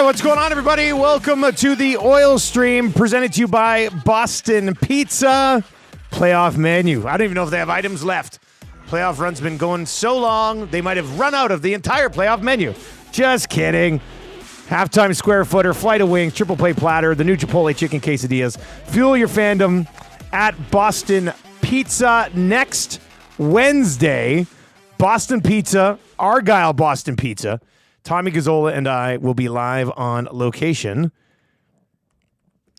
right, what's going on, everybody? Welcome to the Oil Stream, presented to you by Boston Pizza. Playoff menu. I don't even know if they have items left. Playoff run's been going so long, they might have run out of the entire playoff menu. Just kidding. Halftime square footer, flight of wings, triple play platter, the new Chipotle chicken quesadillas. Fuel your fandom at Boston Pizza next Wednesday. Boston Pizza, Argyle Boston Pizza. Tommy Gazzola and I will be live on location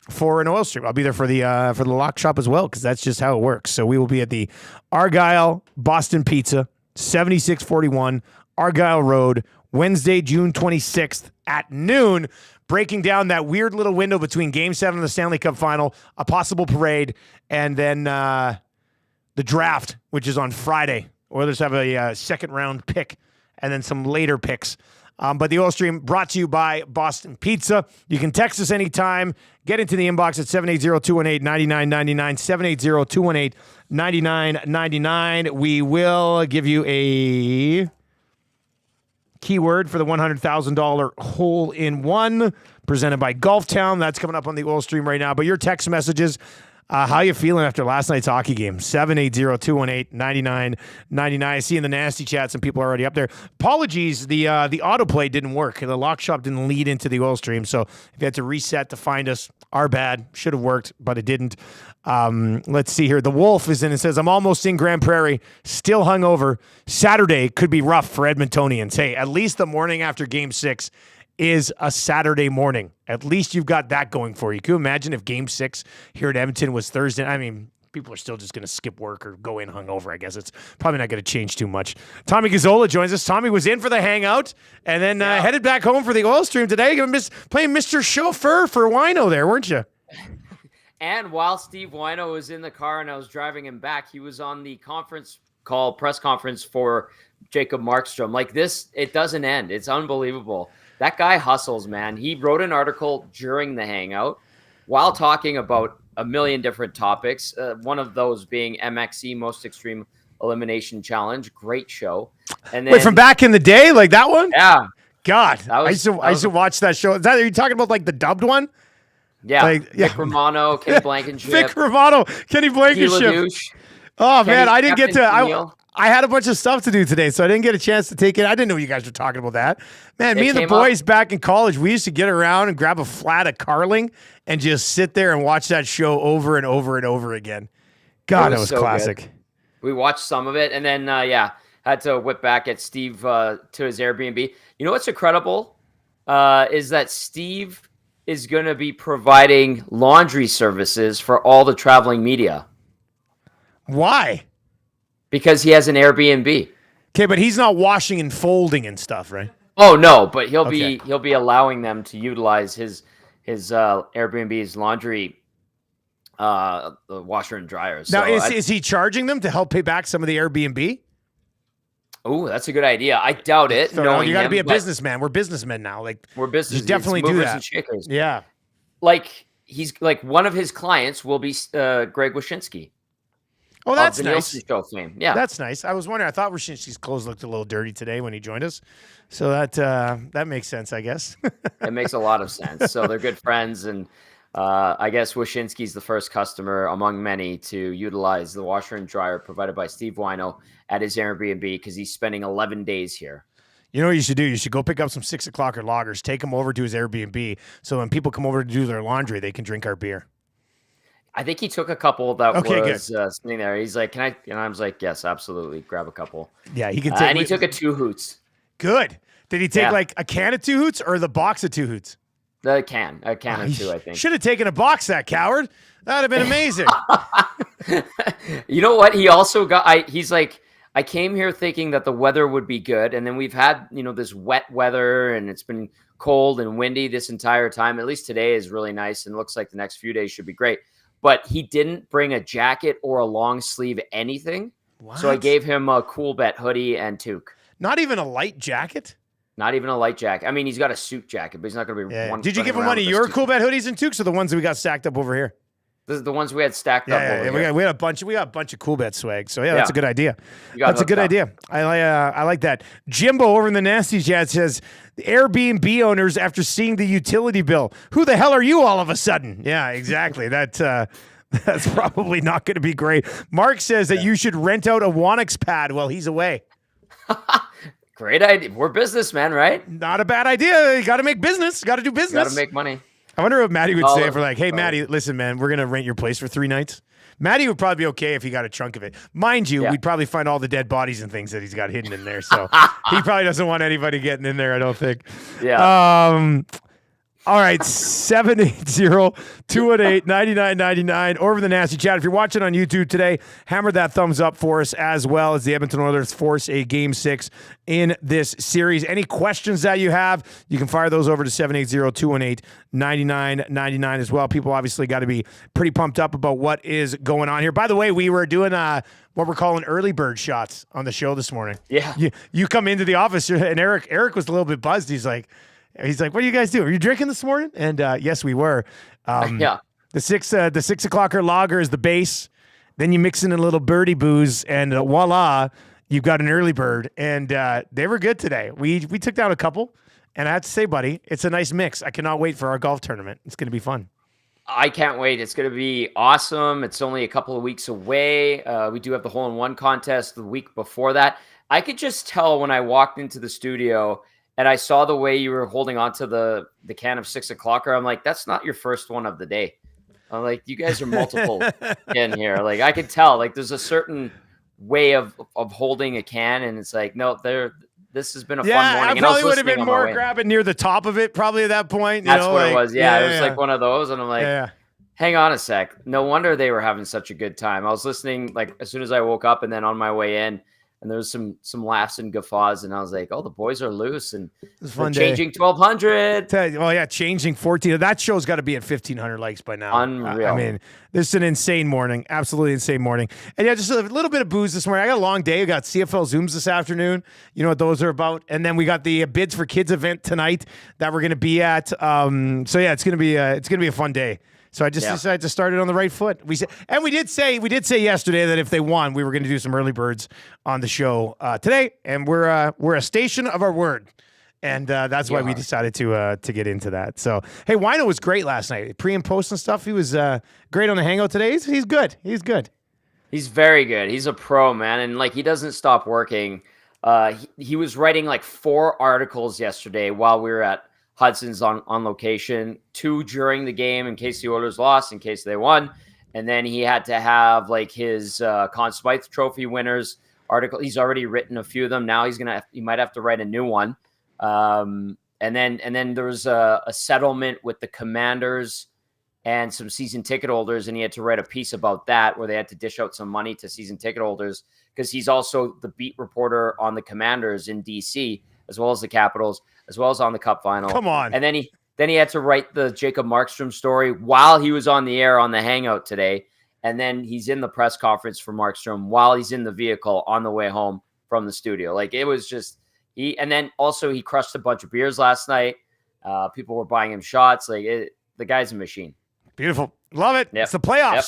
for an oil stream. I'll be there for the lock shop as well, because that's just how it works. So we will be at the Argyle Boston Pizza, 7641 Argyle Road, Wednesday, June 26th at noon, breaking down that weird little window between Game 7 of the Stanley Cup Final, a possible parade, and then the draft, which is on Friday. Oilers have a second-round pick and then some later picks. But the Oil Stream brought to you by Boston Pizza. You can text us anytime. Get into the inbox at 780-218-9999, 780-218-9999. We will give you a keyword for the $100,000 hole-in-one presented by Golf Town. That's coming up on the Oil Stream right now. But your text messages, how you feeling after last night's hockey game? 780-218-9999. I see in the nasty chat some people are already up there. Apologies, the autoplay didn't work. The lock shop didn't lead into the Oil Stream, so if you had to reset to find us, our bad. Should have worked, but it didn't. Let's see here. The Wolf is in and says, I'm almost in Grand Prairie, still hungover. Saturday could be rough for Edmontonians. Hey, at least the morning after Game 6 is a Saturday morning. At least you've got that going for you. Can you imagine if Game 6 here at Edmonton was Thursday? I mean, people are still just going to skip work or go in hungover. I guess it's probably not going to change too much. Tommy Gazzola joins us. Tommy was in for the hangout and then headed back home for the Oil Stream today. You're playing Mr. Chauffeur for Wino there, weren't you? And while Steve Wino was in the car and I was driving him back, he was on the press conference for Jacob Markstrom. Like this, it doesn't end. It's unbelievable. That guy hustles, man. He wrote an article during the hangout while talking about a million different topics. One of those being MXC, Most Extreme Elimination Challenge. Great show. And then, wait, from back in the day, like that one? Yeah. God, I used to watch that show. Are you talking about like the dubbed one? Yeah. Vic Romano, Kenny Blankenship. Vic Romano, Kenny Blankenship. Oh, man, I didn't get to... I had a bunch of stuff to do today, so I didn't get a chance to take it. I didn't know you guys were talking about that. Man, me and the boys back in college, we used to get around and grab a flat of Carling and just sit there and watch that show over and over and over again. God, that was so classic. Good. We watched some of it, and then, had to whip back at Steve to his Airbnb. You know what's incredible is that Steve is going to be providing laundry services for all the traveling media. Why? Because he has an Airbnb. Okay, but he's not washing and folding and stuff, right? Oh no, but he'll be allowing them to utilize his Airbnb's laundry washer and dryers. Now, is he charging them to help pay back some of the Airbnb? Oh, that's a good idea. I doubt it. So, you got to be a businessman. We're businessmen now. Like we're business. You definitely do that. And shakers. Yeah. Like he's like one of his clients will be Greg Wyshynski. Oh, that's nice. Nielson Show fame. Yeah, that's nice. I was wondering. I thought Wyshynski's clothes looked a little dirty today when he joined us, so that makes sense, I guess. It makes a lot of sense. So they're good friends, and I guess Wyshynski's the first customer among many to utilize the washer and dryer provided by Steve Wino at his Airbnb because he's spending 11 days here. You know what you should do? You should go pick up some 6 o'clocker loggers, take them over to his Airbnb, so when people come over to do their laundry, they can drink our beer. I think he took a couple that was sitting there. He's like, "Can I?" And I was like, "Yes, absolutely. Grab a couple." Yeah, he can take. And he took a 2 Hoots. Good. Did he take like a can of 2 Hoots or the box of 2 Hoots? A can of 2, I think. Should have taken a box, that coward. That'd have been amazing. You know what? He also got. He's like, I came here thinking that the weather would be good, and then we've had this wet weather, and it's been cold and windy this entire time. At least today is really nice, and looks like the next few days should be great. But he didn't bring a jacket or a long sleeve anything. What? So I gave him a Coolbet hoodie and toque. Not even a light jacket? Not even a light jacket. I mean, he's got a suit jacket, but he's not going to be one. Did you give him one of your Coolbet hoodies and toques or the ones that we got stacked up over here? The ones we had stacked up over here. We got a bunch of Coolbet swag. So that's a good idea. That's a good up. idea. I like that. Jimbo over in the Nasty Chat says, the Airbnb owners, after seeing the utility bill, who the hell are you all of a sudden? Yeah, exactly. That's probably not going to be great. Mark says that you should rent out a Wanix pad while he's away. Great idea. We're businessmen, right? Not a bad idea. You got to make business. Got to do business. Got to make money. I wonder what Maddie would say if we're like, hey, Maddie, listen, man, we're going to rent your place for 3 nights. Maddie would probably be okay if he got a chunk of it. Mind you, we'd probably find all the dead bodies and things that he's got hidden in there. So he probably doesn't want anybody getting in there, I don't think. Yeah. All right, 780-218-9999 over the Nasty Chat. If you're watching on YouTube today, hammer that thumbs up for us as well as the Edmonton Oilers force a Game 6 in this series. Any questions that you have, you can fire those over to 780-218-9999 as well. People obviously got to be pretty pumped up about what is going on here. By the way, we were doing what we're calling early bird shots on the show this morning. Yeah. You come into the office, and Eric was a little bit buzzed. He's like, what do you guys do? Are you drinking this morning? And yes, we were. The 6 o'clocker lager is the base. Then you mix in a little birdie booze, and voila, you've got an early bird. And they were good today. We took down a couple, and I have to say, buddy, it's a nice mix. I cannot wait for our golf tournament. It's going to be fun. I can't wait. It's going to be awesome. It's only a couple of weeks away. We do have the hole-in-one contest the week before that. I could just tell when I walked into the studio and I saw the way you were holding onto the can of 6 o'clocker. I'm like, that's not your first one of the day. I'm like, you guys are multiple in here. Like, I could tell. Like, there's a certain way of holding a can, and it's like, no, this has been a fun morning. I probably would have been more grabbing near the top of it, probably at that point. That's what it was. Yeah, it was like one of those, and I'm like, hang on a sec. No wonder they were having such a good time. I was listening like as soon as I woke up, and then on my way in. And there was some laughs and guffaws, and I was like, "Oh, the boys are loose and changing 1,200." Well, yeah, changing 14. That show's got to be at 1,500 likes by now. Unreal. I mean, this is an insane morning, absolutely insane morning. And yeah, just a little bit of booze this morning. I got a long day. We got CFL Zooms this afternoon. You know what those are about. And then we got the Bids for Kids event tonight that we're going to be at. So yeah, it's going to be a fun day. So I just decided to start it on the right foot. We did say yesterday that if they won, we were going to do some early birds on the show today, and we're a station of our word, and that's why we decided to get into that. So hey, Wino was great last night, pre and post and stuff. He was great on the hangout today. He's good. He's good. He's very good. He's a pro, man, and like he doesn't stop working. He was writing like 4 articles yesterday while we were at Hudson's on location, 2 during the game in case the Oilers lost, in case they won. And then he had to have like his Conn Smythe Trophy winners article. He's already written a few of them. Now he might have to write a new one. And then there was a settlement with the Commanders and some season ticket holders. And he had to write a piece about that where they had to dish out some money to season ticket holders because he's also the beat reporter on the Commanders in DC, as well as the Capitals, as well as on the Cup final. Come on. And then he had to write the Jacob Markstrom story while he was on the air on the Hangout today. And then he's in the press conference for Markstrom while he's in the vehicle on the way home from the studio. Like, it was just and then also he crushed a bunch of beers last night. People were buying him shots. Like, the guy's a machine. Beautiful. Love it. Yep. It's the playoffs. Yep.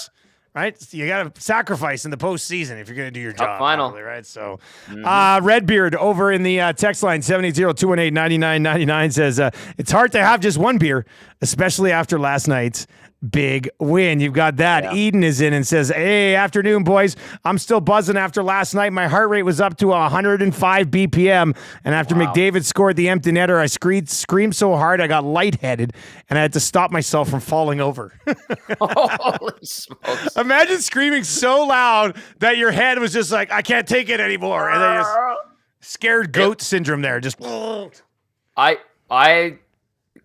Right? You got to sacrifice in the postseason if you're going to do your job. Final. Probably, right? So, Redbeard over in the text line, 780-218-9999 says, it's hard to have just one beer, especially after last night's big win. You've got that. Yeah. Eden is in and says, hey, afternoon, boys. I'm still buzzing after last night. My heart rate was up to 105 BPM. And after McDavid scored the empty netter, I screamed so hard I got lightheaded and I had to stop myself from falling over. Holy smokes. Imagine screaming so loud that your head was just like, I can't take it anymore. And then just scared goat syndrome there. Just I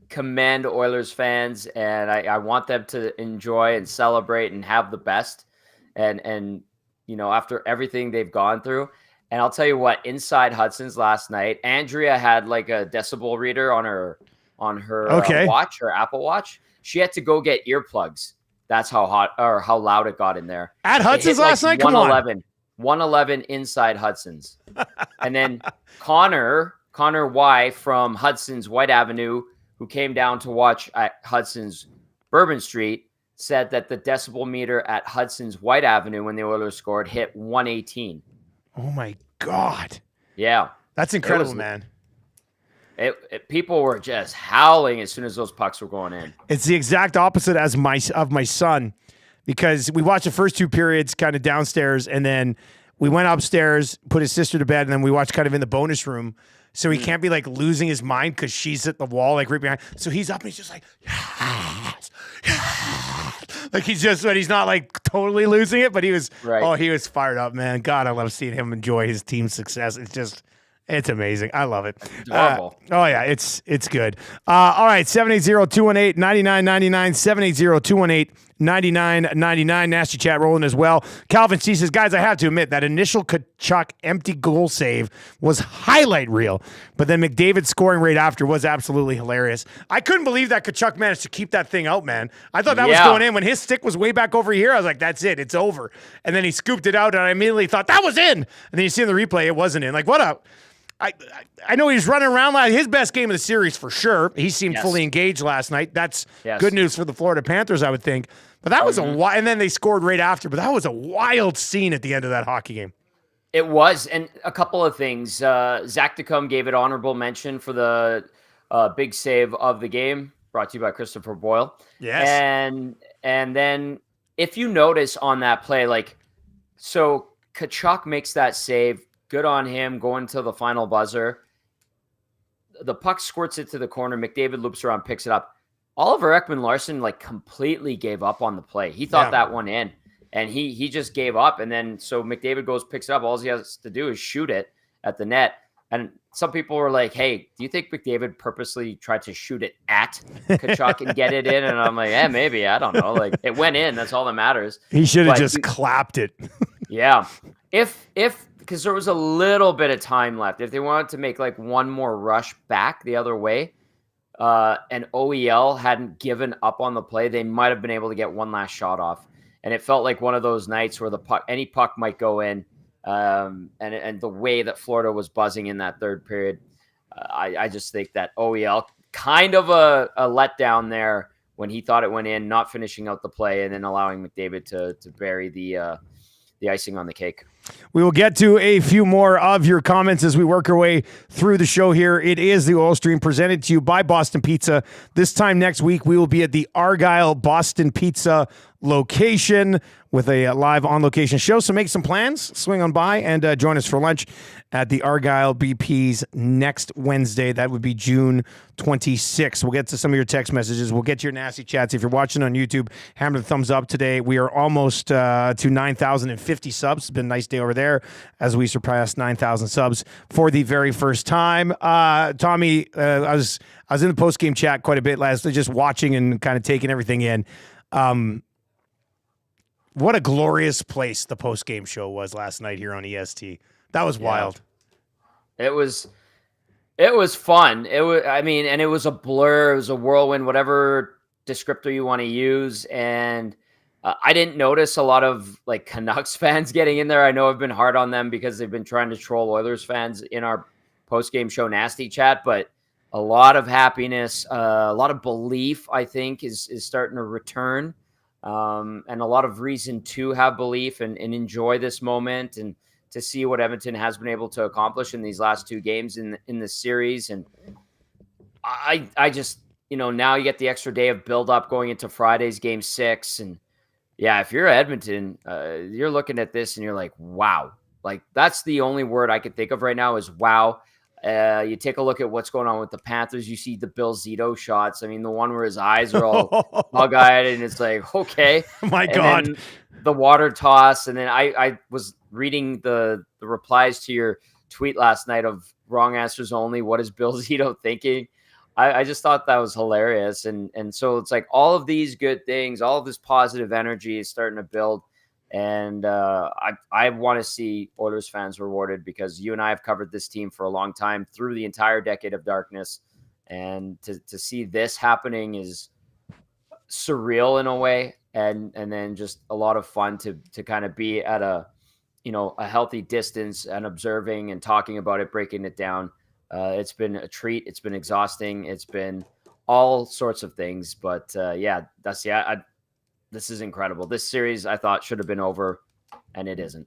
commend Oilers fans, and I want them to enjoy and celebrate and have the best. And you know, after everything they've gone through. And I'll tell you what, inside Hudson's last night, Andrea had like a decibel reader on her watch, her Apple Watch. She had to go get earplugs. That's how hot or how loud it got in there. At Hudson's last night? Come on. 111 inside Hudson's. And then Connor Y from Hudson's White Avenue, who came down to watch at Hudson's Bourbon Street, said that the decibel meter at Hudson's White Avenue when the Oilers scored hit 118. Oh my God. Yeah. That's incredible, man. People were just howling as soon as those pucks were going in. It's the exact opposite as my son, because we watched the first 2 periods kind of downstairs, and then we went upstairs, put his sister to bed, and then we watched kind of in the bonus room. So he can't be like losing his mind because she's at the wall, like right behind. So he's up and he's just like, yes, yes. Like he's not like totally losing it, but he was, he was fired up, man. God, I love seeing him enjoy his team's success. It's amazing. I love it. Adorable. Yeah, it's good. All right, 780-218-9999, 780-218-9999. Nasty chat rolling as well. Calvin C says, guys, I have to admit that initial Tkachuk empty goal save was highlight reel, but then McDavid's scoring right after was absolutely hilarious. I couldn't believe that Tkachuk managed to keep that thing out, man. I thought that was going in. When his stick was way back over here, I was like, that's it. It's over. And then he scooped it out, and I immediately thought, that was in. And then you see in the replay, it wasn't in. Like, what up? I know he's running around like his best game of the series for sure. He seemed fully engaged last night. That's good news for the Florida Panthers, I would think. But that was and then they scored right after. But that was a wild scene at the end of that hockey game. It was, and a couple of things. Zach DeCombe gave it honorable mention for the big save of the game, brought to you by Christopher Boyle. Yes, and then if you notice on that play, like, so Tkachuk makes that save. Good on him going to the final buzzer. The puck squirts it to the corner. McDavid loops around, picks it up. Oliver Ekman-Larsson like completely gave up on the play. He thought that one in, and he just gave up. And then so McDavid goes, picks it up. All he has to do is shoot it at the net. And some people were like, hey, do you think McDavid purposely tried to shoot it at Tkachuk and get it in? And I'm like, maybe. I don't know. Like, it went in. That's all that matters. He should have just clapped it. Yeah. Because there was a little bit of time left. If they wanted to make like one more rush back the other way, and OEL hadn't given up on the play, they might have been able to get one last shot off. And it felt like one of those nights where any puck might go in. And the way that Florida was buzzing in that third period, I just think that OEL kind of a letdown there when he thought it went in, not finishing out the play, and then allowing McDavid to bury the icing on the cake. We will get to a few more of your comments as we work our way through the show here. It is the Oil Stream presented to you by Boston Pizza. This time next week, we will be at the Argyle Boston Pizza location with a live on-location show. So make some plans, swing on by, and join us for lunch at the Argyle BP's next Wednesday. That would be June 26th. We'll get to some of your text messages. We'll get to your nasty chats. If you're watching on YouTube, hammer the thumbs up today. We are almost to 9,050 subs. It's been a nice day over there as we surpassed 9,000 subs for the very first time. Tommy, I was in the post-game chat quite a bit last night, just watching and kind of taking everything in. What a glorious place the post-game show was last night here on EST. That was wild. It was fun. It was, and it was a blur. It was a whirlwind, whatever descriptor you want to use. And I didn't notice a lot of like Canucks fans getting in there. I know I've been hard on them because they've been trying to troll Oilers fans in our post-game show nasty chat, but a lot of happiness, a lot of belief, I think, is starting to return. And a lot of reason to have belief and enjoy this moment and to see what Edmonton has been able to accomplish in these last 2 games in this series. And I just, now you get the extra day of build up going into Friday's game 6. And yeah, if you're Edmonton, you're looking at this and you're like, wow, like that's the only word I could think of right now is wow. You take a look at what's going on with the Panthers. You see the Bill Zito shots. I mean, the one where his eyes are all bug-eyed, and it's like, okay. My God. The water toss. And then I was reading the replies to your tweet last night of wrong answers only. What is Bill Zito thinking? I just thought that was hilarious. And so it's like all of these good things, all of this positive energy is starting to build. And I want to see Oilers fans rewarded because you and I have covered this team for a long time through the entire decade of darkness. And to see this happening is surreal in a way. And then just a lot of fun to kind of be at a healthy distance and observing and talking about it, breaking it down. It's been a treat. It's been exhausting. It's been all sorts of things. But this is incredible. This series I thought should have been over, and it isn't.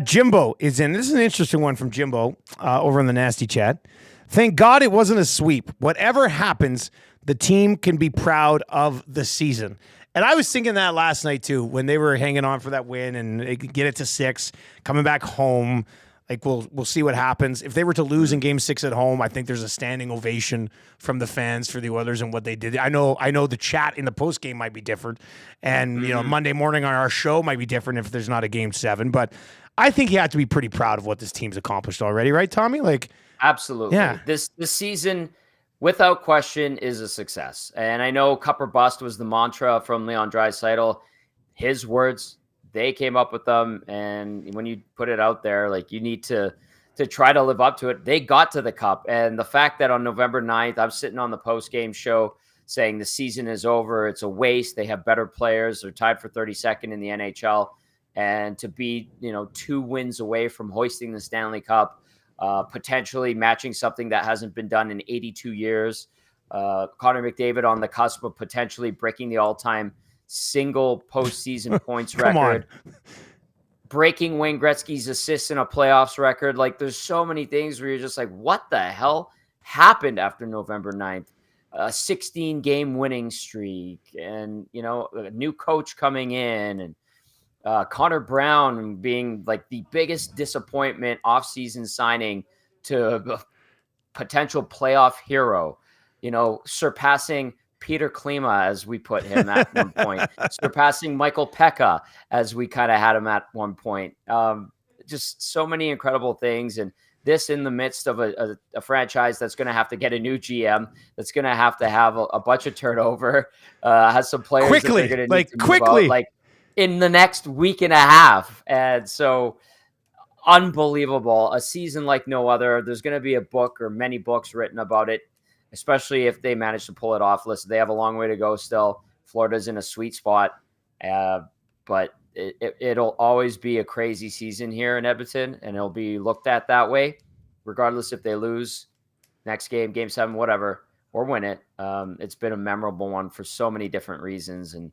Jimbo is in. This is an interesting one from Jimbo over in the Nasty Chat. Thank God it wasn't a sweep. Whatever happens, the team can be proud of the season. And I was thinking that last night too, when they were hanging on for that win and they could get it to 6, coming back home. Like we'll see what happens. If they were to lose in Game 6 at home, I think there's a standing ovation from the fans for the Oilers and what they did. I know the chat in the post game might be different, and Monday morning on our show might be different if there's not a Game 7. But I think you have to be pretty proud of what this team's accomplished already, right, Tommy? Like, absolutely. Yeah. This season, without question, is a success. And I know Cup or Bust was the mantra from Leon Draisaitl. His words. They came up with them, and when you put it out there, like, you need to try to live up to it. They got to the Cup, and the fact that on November 9th, I'm sitting on the post-game show saying the season is over, it's a waste, they have better players, they're tied for 32nd in the NHL, and to be 2 wins away from hoisting the Stanley Cup, potentially matching something that hasn't been done in 82 years. Connor McDavid on the cusp of potentially breaking the all-time single postseason points record, breaking Wayne Gretzky's assists in a playoffs record. Like, there's so many things where you're just like, what the hell happened after November 9th? A 16-game winning streak, and a new coach coming in, and Connor Brown being like the biggest disappointment offseason signing to a potential playoff hero, surpassing Peter Klima, as we put him at one point, surpassing Michael Pekka, as we kind of had him at one point. Just so many incredible things. And this in the midst of a franchise that's going to have to get a new GM, that's going to have a bunch of turnover, has some players quickly, that they're going to like need to quickly, move out, like in the next week and a half. And so unbelievable, a season like no other. There's going to be a book or many books written about it, especially if they manage to pull it off. Listen, they have a long way to go still. Florida's in a sweet spot, but it'll always be a crazy season here in Edmonton, and it'll be looked at that way, regardless if they lose next game, Game 7, whatever, or win it. It's been a memorable one for so many different reasons, and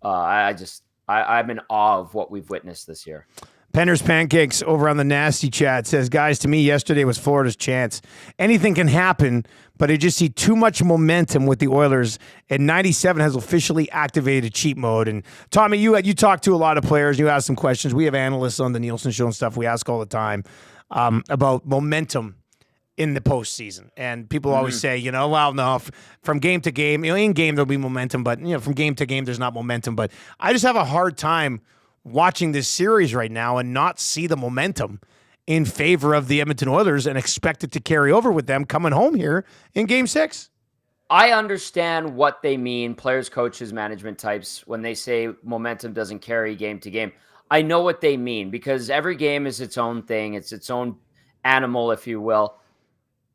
I'm in awe of what we've witnessed this year. Penner's Pancakes over on the Nasty Chat says, guys, to me, yesterday was Florida's chance. Anything can happen, but I just see too much momentum with the Oilers, and 97 has officially activated cheat mode. And Tommy, you talk to a lot of players. You ask some questions. We have analysts on the Nielson Show and stuff. We ask all the time about momentum in the postseason. And people always say, well, no, from game to game, in game there'll be momentum, but from game to game there's not momentum. But I just have a hard time watching this series right now and not see the momentum in favor of the Edmonton Oilers and expect it to carry over with them coming home here in Game 6. I understand what they mean, players, coaches, management types, when they say momentum doesn't carry game to game. I know what they mean, because every game is its own thing. It's its own animal, if you will.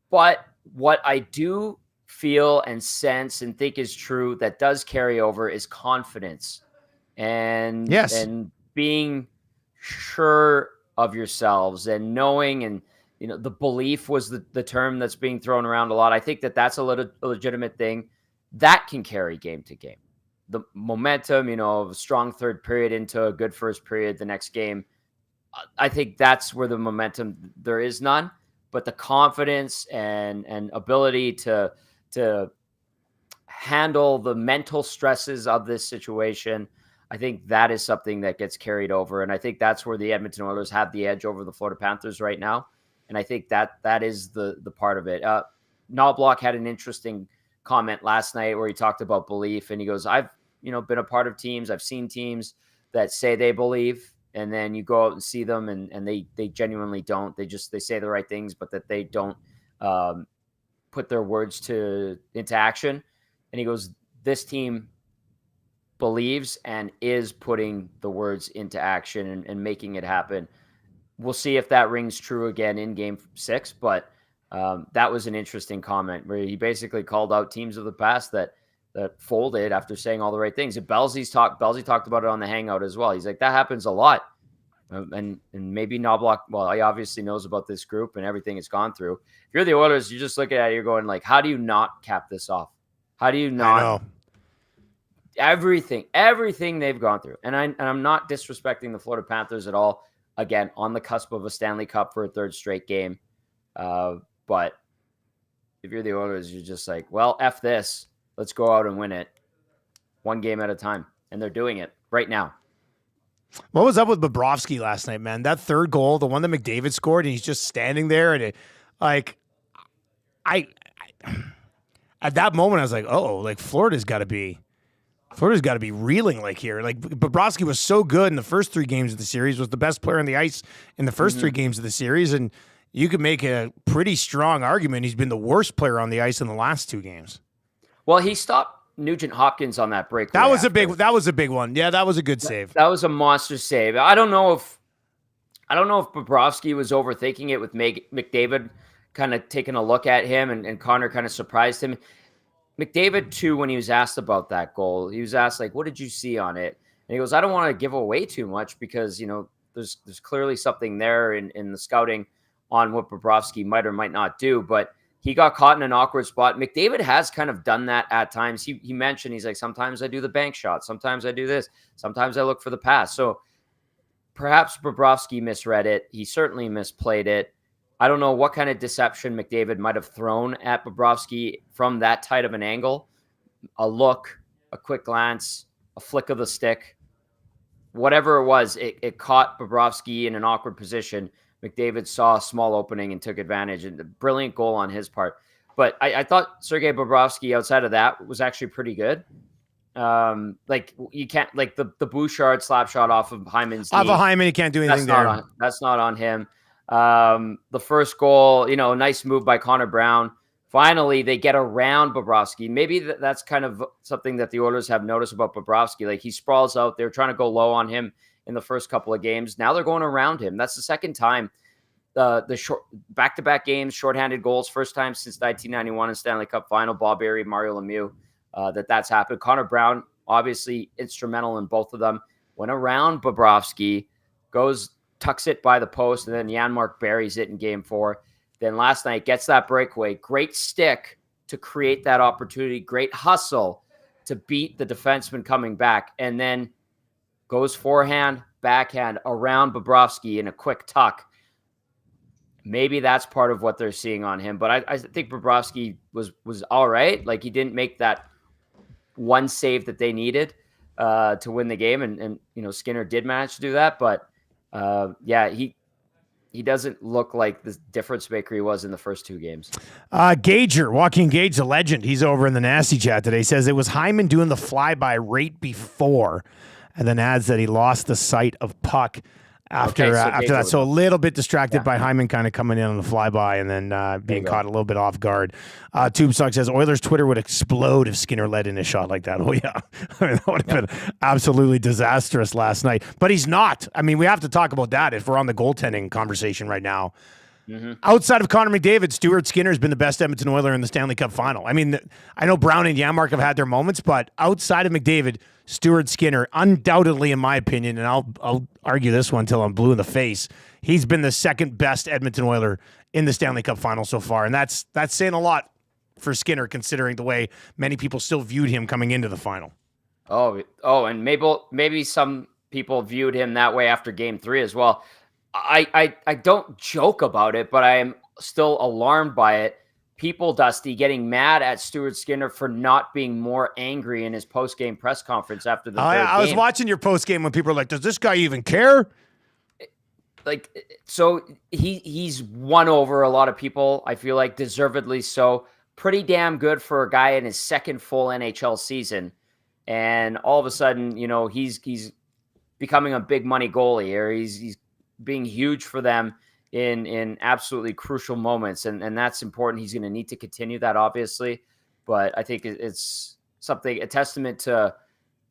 But what I do feel and sense and think is true that does carry over is confidence. And being sure of yourselves and knowing, and the belief was the term that's being thrown around a lot. I think that's a legitimate thing that can carry game to game. The momentum, a strong third period into a good first period, the next game, I think that's where the momentum, there is none, but the confidence and ability to handle the mental stresses of this situation, I think that is something that gets carried over. And I think that's where the Edmonton Oilers have the edge over the Florida Panthers right now. And I think that is the part of it. Knobloch had an interesting comment last night where he talked about belief, and he goes, I've been a part of teams. I've seen teams that say they believe, and then you go out and see them and they genuinely don't. They say the right things, but that they don't put their words into action. And he goes, this team believes and is putting the words into action and making it happen. We'll see if that rings true again in Game 6, but that was an interesting comment where he basically called out teams of the past that folded after saying all the right things. And Belsey talked about it on the Hangout as well. He's like, that happens a lot. And maybe Knobloch, well, he obviously knows about this group and everything it's gone through. If you're the Oilers, you're just looking at it, you're going like, how do you not cap this off? How do you not everything they've gone through. And I'm not disrespecting the Florida Panthers at all. Again, on the cusp of a Stanley Cup for a third straight game. But if you're the Oilers, you're just like, well, F this. Let's go out and win it one game at a time. And they're doing it right now. What was up with Bobrovsky last night, man? That third goal, the one that McDavid scored, and he's just standing there. And I at that moment, I was like, oh, like Florida's got to be reeling like here. Like Bobrovsky was so good in the first 3 games of the series, was the best player on the ice in the first 3 games of the series. And you could make a pretty strong argument he's been the worst player on the ice in the last 2 games. Well, he stopped Nugent Hopkins on that break. That was a big one. Yeah, that was a good save. That was a monster save. I don't know if Bobrovsky was overthinking it with McDavid kind of taking a look at him and Connor kind of surprised him. McDavid too, when he was asked about that goal, he was asked like, what did you see on it? And he goes, I don't want to give away too much because, there's clearly something there in the scouting on what Bobrovsky might or might not do, but he got caught in an awkward spot. McDavid has kind of done that at times. He mentioned, he's like, sometimes I do the bank shot. Sometimes I do this. Sometimes I look for the pass. So perhaps Bobrovsky misread it. He certainly misplayed it. I don't know what kind of deception McDavid might have thrown at Bobrovsky from that tight of an angle. A look, a quick glance, a flick of the stick. Whatever it was, it caught Bobrovsky in an awkward position. McDavid saw a small opening and took advantage, and a brilliant goal on his part. But I thought Sergei Bobrovsky, outside of that, was actually pretty good. Like you can't, like the Bouchard slap shot off of Hyman's knee. Off of Hyman, he can't do anything there. That's not on him. The first goal, nice move by Connor Brown. Finally, they get around Bobrovsky. Maybe that's kind of something that the Oilers have noticed about Bobrovsky. Like he sprawls out. They're trying to go low on him in the first couple of games. Now they're going around him. That's the second time. The short back-to-back games, shorthanded goals, first time since 1991 in Stanley Cup Final. Bob Berry, Mario Lemieux, that's happened. Connor Brown, obviously instrumental in both of them. Went around Bobrovsky, tucks it by the post, and then Janmark buries it in Game 4. Then last night gets that breakaway. Great stick to create that opportunity. Great hustle to beat the defenseman coming back, and then goes forehand, backhand around Bobrovsky in a quick tuck. Maybe that's part of what they're seeing on him. But I think Bobrovsky was all right. Like he didn't make that one save that they needed to win the game. And Skinner did manage to do that. But he doesn't look like the difference maker he was in the first 2 games. Joaquin Gage, a legend. He's over in the Nasty Chat today. He says it was Hyman doing the flyby right before, and then adds that he lost the sight of puck after that. So a little bit distracted by Hyman kind of coming in on the flyby and then being caught a little bit off guard. Tube Sock says Oilers Twitter would explode if Skinner led in a shot like that. Oh, yeah. I mean, that would have been absolutely disastrous last night. But he's not. I mean, we have to talk about that if we're on the goaltending conversation right now. Mm-hmm. Outside of Connor McDavid, Stuart Skinner has been the best Edmonton Oiler in the Stanley Cup Final. I mean, I know Brown and Janmark have had their moments, but outside of McDavid, Stuart Skinner, undoubtedly, in my opinion, and I'll argue this one until I'm blue in the face, he's been the second best Edmonton Oiler in the Stanley Cup Final so far, and that's saying a lot for Skinner, considering the way many people still viewed him coming into the final. And maybe some people viewed him that way after Game 3 as well. I don't joke about it, but I am still alarmed by it. People, Dusty, getting mad at Stuart Skinner for not being more angry in his post-game press conference after the third game. I was watching your post-game when people were like, does this guy even care? So he's won over a lot of people, I feel like, deservedly so. Pretty damn good for a guy in his second full NHL season. And all of a sudden, he's becoming a big money goalie, or he's being huge for them in absolutely crucial moments. And that's important. He's going to need to continue that, obviously. But I think it's a testament to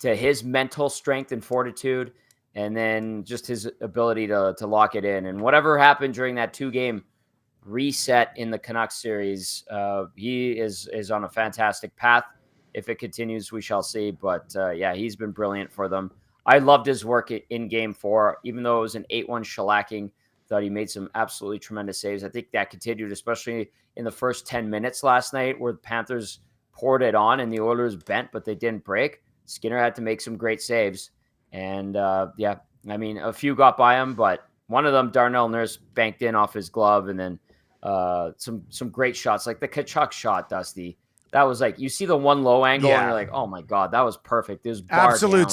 his mental strength and fortitude, and then just his ability to lock it in. And whatever happened during that 2-game reset in the Canucks series, he is on a fantastic path. If it continues, we shall see. But he's been brilliant for them. I loved his work in Game 4, even though it was an 8-1 shellacking. Thought he made some absolutely tremendous saves. I think that continued, especially in the first 10 minutes last night, where the Panthers poured it on and the Oilers bent, but they didn't break. Skinner had to make some great saves. And I mean, a few got by him, but one of them, Darnell Nurse, banked in off his glove, and then some great shots, like the Kachuk shot, Dusty. That was like, you see the one low angle, and you're like, oh my God, that was perfect. It was absolute down.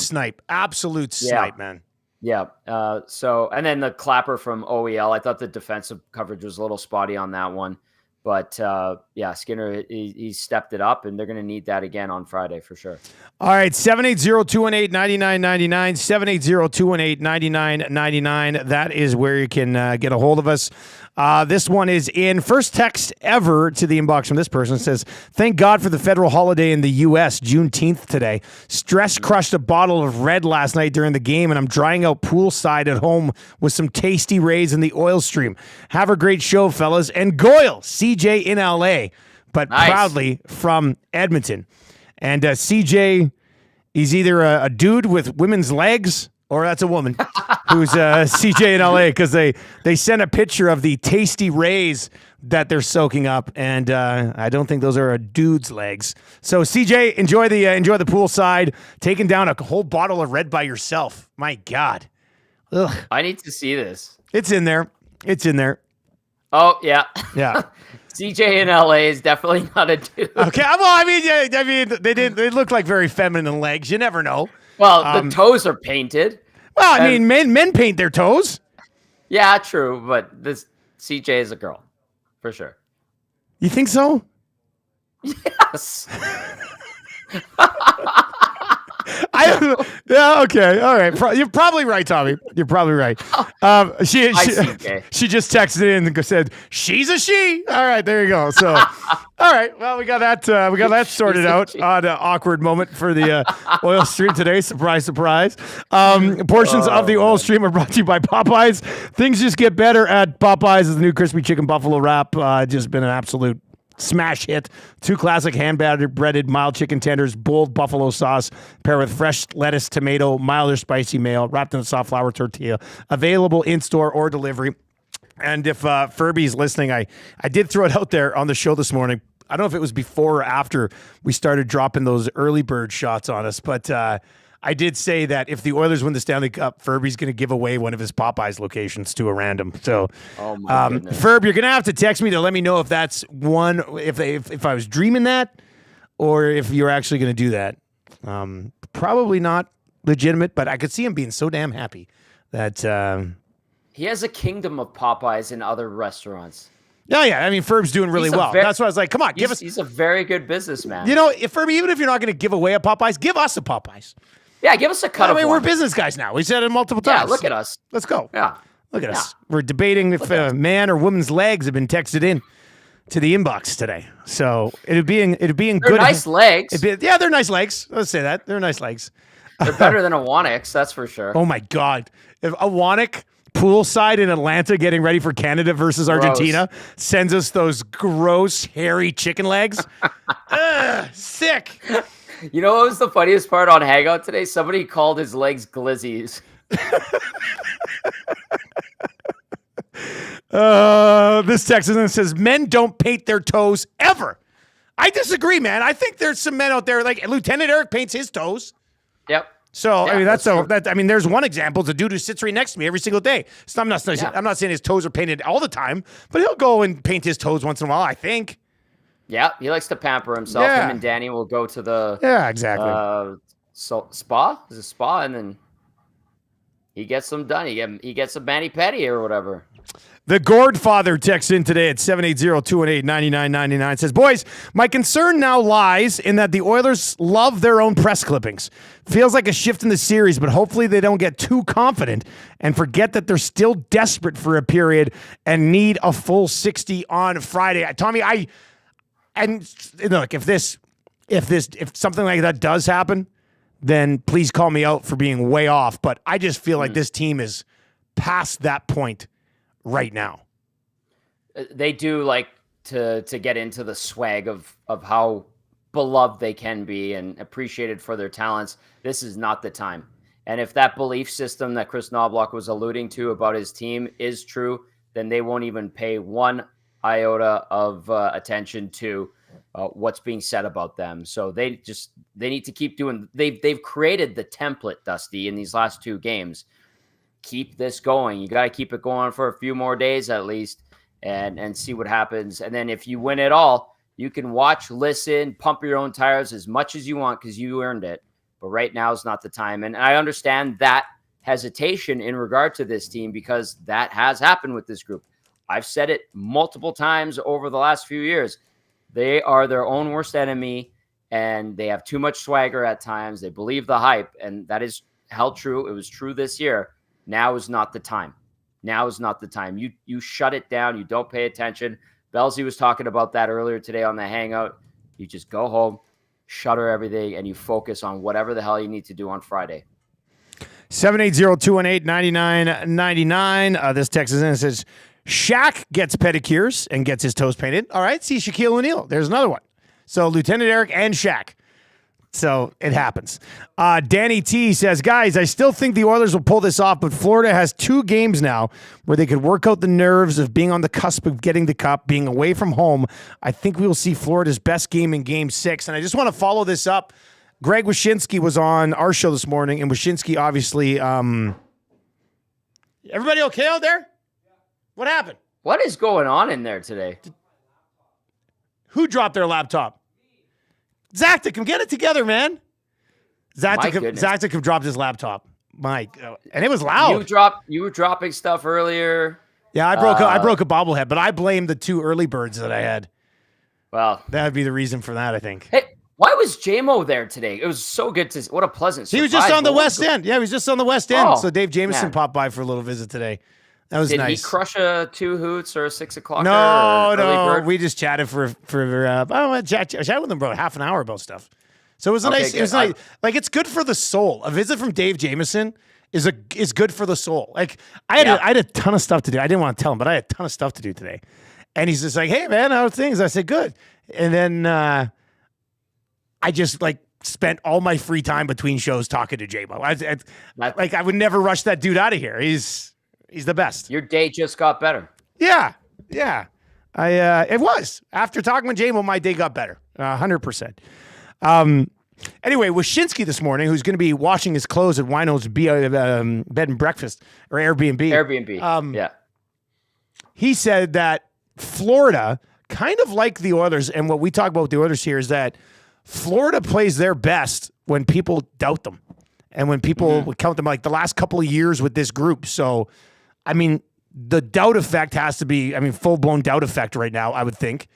Snipe, man. Yeah. And then the clapper from OEL, I thought the defensive coverage was a little spotty on that one. But Skinner, he stepped it up, and they're going to need that again on Friday for sure. All right, 780-218-9999, 780-218-9999. That is where you can get a hold of us. This one is in. First text ever to the inbox from this person. It says, thank God for the federal holiday in the U.S., Juneteenth today. Stress crushed a bottle of red last night during the game, and I'm drying out poolside at home with some tasty rays in the oil stream. Have a great show, fellas. And Goyle, CJ in L.A., but nice. Proudly from Edmonton. And CJ, he's either a dude with women's legs or that's a woman who's CJ in LA, because they sent a picture of the tasty rays that they're soaking up, and I don't think those are a dude's legs. So CJ, enjoy the poolside, taking down a whole bottle of red by yourself. My God. Ugh. I need to see this. It's in there. Oh, yeah. Yeah. CJ in LA is definitely not a dude. Okay. Well, I mean, they look like very feminine legs. You never know. Well, the toes are painted. Well, I mean, men paint their toes. Yeah, true. But this CJ is a girl, for sure. You think so? Yes. Yeah, okay, all right. You're probably right, Tommy. You're probably right. She just texted in and said she's a she. All right, there you go. So, all right. Well, we got that sorted out. On an awkward moment for the oil stream today. Surprise, surprise. Portions of the oil stream are brought to you by Popeyes. Things just get better at Popeyes. Is the new crispy chicken buffalo wrap. Just been an absolute smash hit. 2 classic hand-breaded mild chicken tenders, bold buffalo sauce, paired with fresh lettuce, tomato, milder spicy mayo, wrapped in a soft flour tortilla. Available in-store or delivery. And if Furby's listening, I did throw it out there on the show this morning. I don't know if it was before or after we started dropping those early bird shots on us, but I did say that if the Oilers win the Stanley Cup, Furby's going to give away one of his Popeyes locations to a random. So, Ferb, you're going to have to text me to let me know if that's one, if I was dreaming that, or if you're actually going to do that. Probably not legitimate, but I could see him being so damn happy that he has a kingdom of Popeyes in other restaurants. Oh, yeah. I mean, Ferb's doing really well. That's why I was like, come on, give us. He's a very good businessman. You know, Ferb, even if you're not going to give away a Popeyes, give us a Popeyes. Yeah, give us a cut. We're business guys now. We said it multiple times. Yeah, look at us. Let's go. Yeah. Look at us. We're debating if man or woman's legs have been texted in to the inbox today. So it'd be good. Nice legs. They're nice legs. Let's say that. They're nice legs. They're better than a Wanix, that's for sure. Oh, my God. If a Wanix poolside in Atlanta getting ready for Canada versus Argentina sends us those gross, hairy chicken legs. Ugh, sick. You know what was the funniest part on Hangout today? Somebody called his legs glizzies. This text says, men don't paint their toes ever. I disagree, man. I think there's some men out there, like Lieutenant Eric paints his toes. Yep. So, yeah, I mean, there's one example. It's a dude who sits right next to me every single day. So I'm not saying his toes are painted all the time, but he'll go and paint his toes once in a while, I think. Yeah, he likes to pamper himself. Yeah. Him and Danny will go to the spa. Is it spa? And then he gets them done. He gets a mani-pedi or whatever. The Gourd Father texts in today at 780-218-9999. Says, boys, my concern now lies in that the Oilers love their own press clippings. Feels like a shift in the series, but hopefully they don't get too confident and forget that they're still desperate for a period and need a full 60 on Friday. Tommy, look, if something like that does happen, then please call me out for being way off. But I just feel like this team is past that point right now. They do like to get into the swag of how beloved they can be and appreciated for their talents. This is not the time. And if that belief system that Chris Knobloch was alluding to about his team is true, then they won't even pay one iota of attention to what's being said about them. So they need to keep doing. They've created the template, Dusty, in these last 2 games. Keep this going. You got to keep it going for a few more days at least, and see what happens. And then if you win it all, you can watch, listen, pump your own tires as much as you want because you earned it. But right now is not the time. And I understand that hesitation in regard to this team because that has happened with this group. I've said it multiple times over the last few years. They are their own worst enemy, and they have too much swagger at times. They believe the hype, and that is held true. It was true this year. Now is not the time. Now is not the time. You shut it down. You don't pay attention. Belzy was talking about that earlier today on the Hangout. You just go home, shutter everything, and you focus on whatever the hell you need to do on Friday. 780-218-9999. This text is in and says, Shaq gets pedicures and gets his toes painted. All right, see Shaquille O'Neal. There's another one. So Lieutenant Eric and Shaq. So it happens. Danny T says, guys, I still think the Oilers will pull this off, but Florida has 2 games now where they could work out the nerves of being on the cusp of getting the cup, being away from home. I think we will see Florida's best game in Game 6. And I just want to follow this up. Greg Wyshynski was on our show this morning, and Wyshynski obviously... Everybody okay out there? What happened? What is going on in there today? Who dropped their laptop? Zactic, get it together, man. Zactic dropped his laptop. And it was loud. You were dropping stuff earlier. Yeah, I broke a bobblehead, but I blame the 2 early birds that I had. Well, that would be the reason for that, I think. Hey, why was JMO there today? It was so good to see. What a pleasant surprise. He was just on the West End. Yeah, he was just on the West End. So Dave Jameson popped by for a little visit today. That was nice. Did he crush a 2 hoots or a 6 o'clock? No. We just chatted for I chatted with him about half an hour about stuff. So it was nice. It was nice. Like, it's good for the soul. A visit from Dave Jameson is good for the soul. Like I had a ton of stuff to do. I didn't want to tell him, but I had a ton of stuff to do today. And he's just like, "Hey man, how are things?" I said, "Good." And then I just spent all my free time between shows talking to J-Mo. I would never rush that dude out of here. He's the best. Your day just got better. Yeah. It was. After talking with J-Mo, my day got better. 100%. Anyway, Wyshynski this morning, who's going to be washing his clothes at Wino's bed and breakfast or Airbnb. Yeah. He said that Florida, kind of like the Oilers, and what we talk about with the Oilers here is that Florida plays their best when people doubt them and when people would count them, like the last couple of years with this group. So, I mean, the doubt effect has to be, full-blown doubt effect right now, I would think.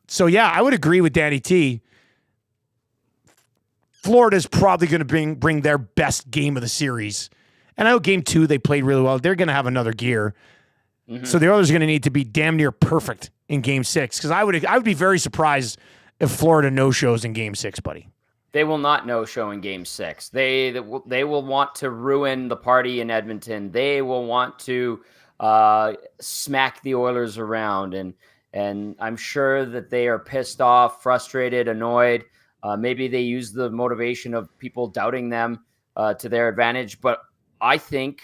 So, yeah, I would agree with Danny T. Florida's probably going to bring their best game of the series. And I know Game 2, they played really well. They're going to have another gear. So the Oilers are going to need to be damn near perfect in Game 6 because I would be very surprised if Florida no-shows in Game 6, buddy. They will not no-show in Game 6. They will want to ruin the party in Edmonton. They will want to smack the Oilers around, and I'm sure that they are pissed off, frustrated, annoyed. Maybe they use the motivation of people doubting them to their advantage, but I think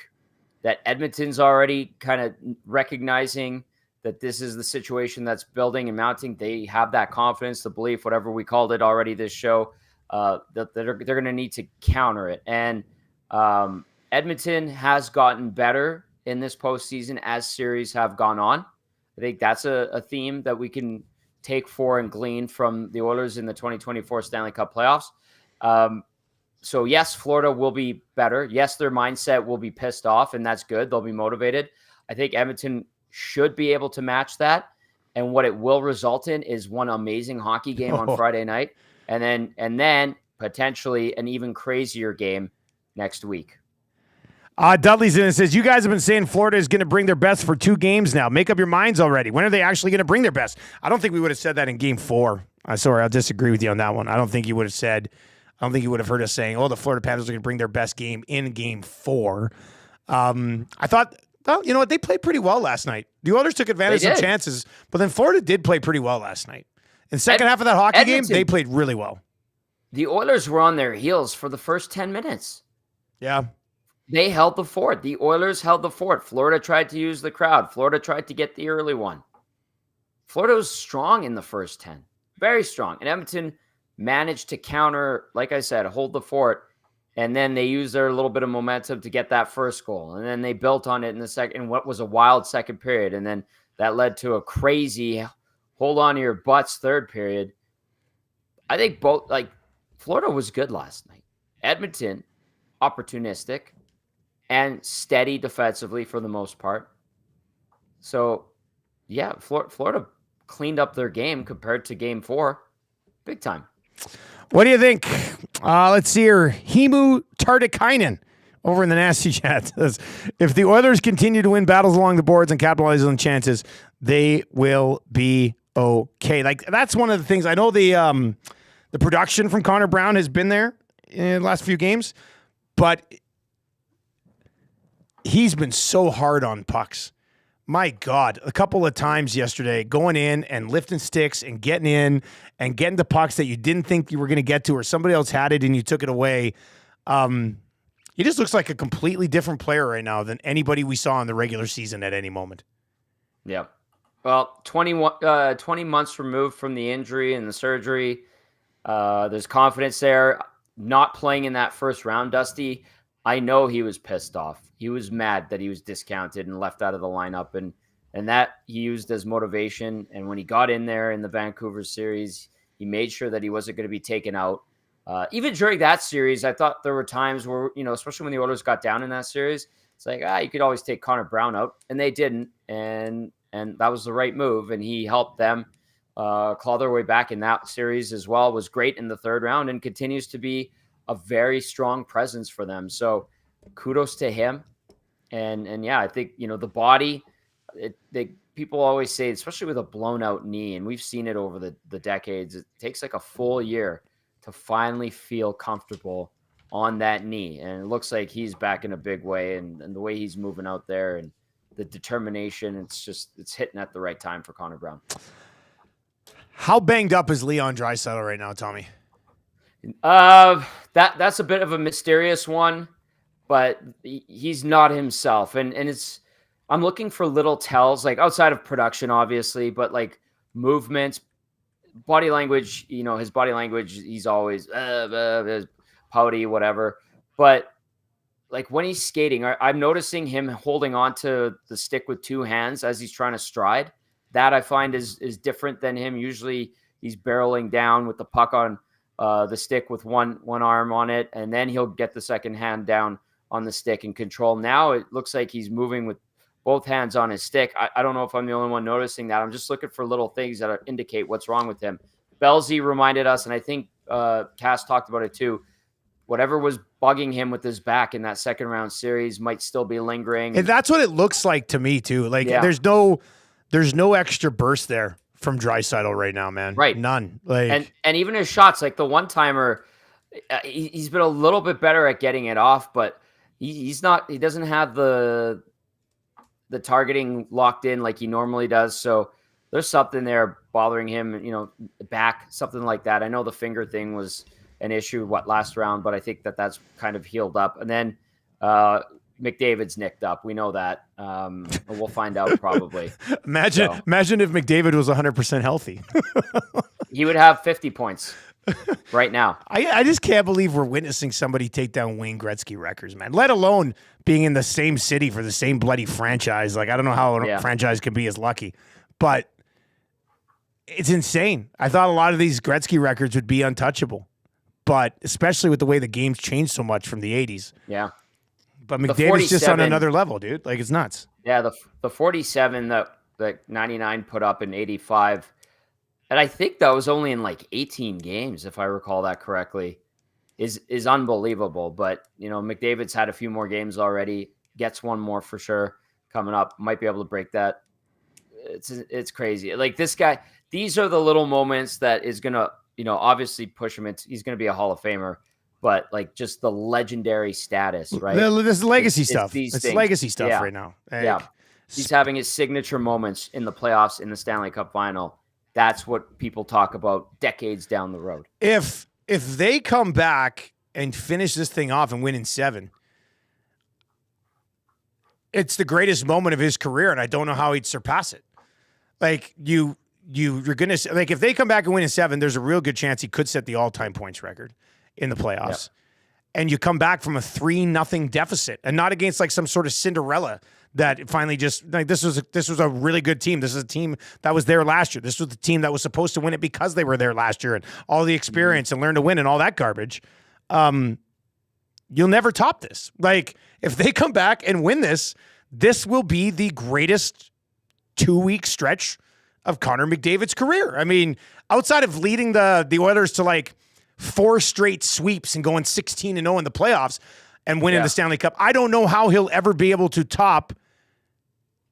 that Edmonton's already kind of recognizing that this is the situation that's building and mounting. They have that confidence, the belief, whatever we called it already this show, that they're going to need to counter it. And Edmonton has gotten better in this postseason as series have gone on. I think that's a theme that we can take for and glean from the Oilers in the 2024 Stanley Cup playoffs. So yes, Florida will be better. Yes, their mindset will be pissed off, and that's good. They'll be motivated. I think Edmonton should be able to match that. And what it will result in is one amazing hockey game on Friday night, and then potentially an even crazier game next week. Dudley's in and says, you guys have been saying Florida is going to bring their best for 2 games now. Make up your minds already. When are they actually going to bring their best? I don't think we would have said that in Game 4. Sorry, I'll disagree with you on that one. I don't think you would have heard us saying, the Florida Panthers are going to bring their best game in Game 4. I thought, you know what? They played pretty well last night. The Oilers took advantage of chances, but then Florida did play pretty well last night. In the second half of that hockey game, they played really well. The Oilers were on their heels for the first 10 minutes. Yeah. They held the fort. The Oilers held the fort. Florida tried to use the crowd. Florida tried to get the early one. Florida was strong in the first 10. very strong. And Edmonton managed to counter, like I said, hold the fort. And then they used their little bit of momentum to get that first goal. And then they built on it in the second, what was a wild second period. And then that led to a crazy hold on to your butts third period. I think both, like, Florida was good last night. Edmonton, opportunistic and steady defensively for the most part. So, yeah, Florida cleaned up their game compared to game 4. Big time. What do you think? Let's see here. Himu Tardikainen over in the Nasty Chat says, if the Oilers continue to win battles along the boards and capitalize on chances, they will be okay. Like, that's one of the things. I know the production from Connor Brown has been there in the last few games, but he's been so hard on pucks. My God, a couple of times yesterday, going in and lifting sticks and getting the pucks that you didn't think you were going to get to, or somebody else had it and you took it away. He just looks like a completely different player right now than anybody we saw in the regular season at any moment. Yeah. Well, 20 months removed from the injury and the surgery. There's confidence there. Not playing in that first round, Dusty, I know he was pissed off. He was mad that he was discounted and left out of the lineup, and that he used as motivation. And when he got in there in the Vancouver series, he made sure that he wasn't going to be taken out. Even during that series, I thought there were times where, especially when the Oilers got down in that series, it's like, you could always take Connor Brown out, and they didn't. And that was the right move. And he helped them claw their way back in that series as well. Was great in the third round and continues to be a very strong presence for them. So kudos to him. And yeah, I think, the body, people always say, especially with a blown out knee, and we've seen it over the decades, it takes like a full year to finally feel comfortable on that knee. And it looks like he's back in a big way, and the way he's moving out there and the determination, it's hitting at the right time for Connor Brown. How banged up is Leon Draisaitl right now, Tommy? That's a bit of a mysterious one, but he's not himself. And I'm looking for little tells, like outside of production, obviously, but like movements, body language, his body language, he's always pouty, whatever. But like when he's skating, I'm noticing him holding on to the stick with two hands as he's trying to stride. That I find is different than him. Usually he's barreling down with the puck on the stick with one arm on it, and then he'll get the second hand down on the stick and control. Now it looks like he's moving with both hands on his stick. I don't know if I'm the only one noticing that. I'm just looking for little things that indicate what's wrong with him. Belzy reminded us, and I think Cass talked about it too, whatever was bugging him with his back in that second round series might still be lingering. And that's what it looks like to me too. Like there's no extra burst there from Draisaitl right now, man. Right. None. Like, and even his shots, like the one-timer, he's been a little bit better at getting it off, but he doesn't have the targeting locked in like he normally does. So there's something there bothering him, back, something like that. I know the finger thing was an issue last round, but I think that's kind of healed up. And then McDavid's nicked up. We know that. We'll find out probably. Imagine if McDavid was 100% healthy. He would have 50 points right now. I just can't believe we're witnessing somebody take down Wayne Gretzky records, man, let alone being in the same city for the same bloody franchise. Like, I don't know how a franchise could be as lucky, but it's insane. I thought a lot of these Gretzky records would be untouchable, but especially with the way the game's changed so much from the 80s. Yeah. But McDavid's just on another level, dude. Like, it's nuts. Yeah, the 47 that 99 put up in 85, and I think that was only in like 18 games, if I recall that correctly, is unbelievable. But, McDavid's had a few more games already, gets one more for sure coming up, might be able to break that. It's crazy. Like, this guy, these are the little moments that is going to, obviously push him. He's going to be a Hall of Famer. But like just the legendary status, right? This legacy stuff. It's legacy stuff right now. Yeah. He's having his signature moments in the playoffs, in the Stanley Cup final. That's what people talk about decades down the road. If they come back and finish this thing off and win in 7, it's the greatest moment of his career, and I don't know how he'd surpass it. Like, you you're going to, like, if they come back and win in 7, there's a real good chance he could set the all-time points record in the playoffs. And you come back from a 3-0 deficit, and not against like some sort of Cinderella that finally just, like, this was a really good team. This is a team that was there last year. This was the team that was supposed to win it because they were there last year and all the experience and learn to win and all that garbage. You'll never top this. Like, if they come back and win this, this will be the greatest 2-week stretch of Connor McDavid's career. I mean, outside of leading the Oilers to like 4 straight sweeps and going 16-0 in the playoffs and winning the Stanley Cup, I don't know how he'll ever be able to top,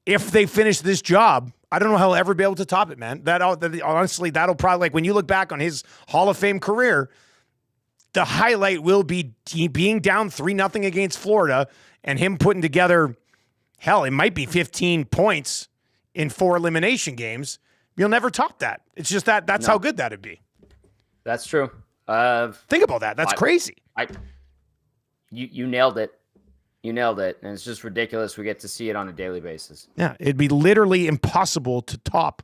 if they finish this job, I don't know how he'll ever be able to top it, man. Honestly, that'll probably, like, when you look back on his Hall of Fame career, the highlight will be being down 3-0 against Florida and him putting together, hell, it might be 15 points in 4 elimination games. You'll never top that. It's just that's how good that'd be. That's true. Think about that. That's crazy. You nailed it. You nailed it. And it's just ridiculous. We get to see it on a daily basis. Yeah. It'd be literally impossible to top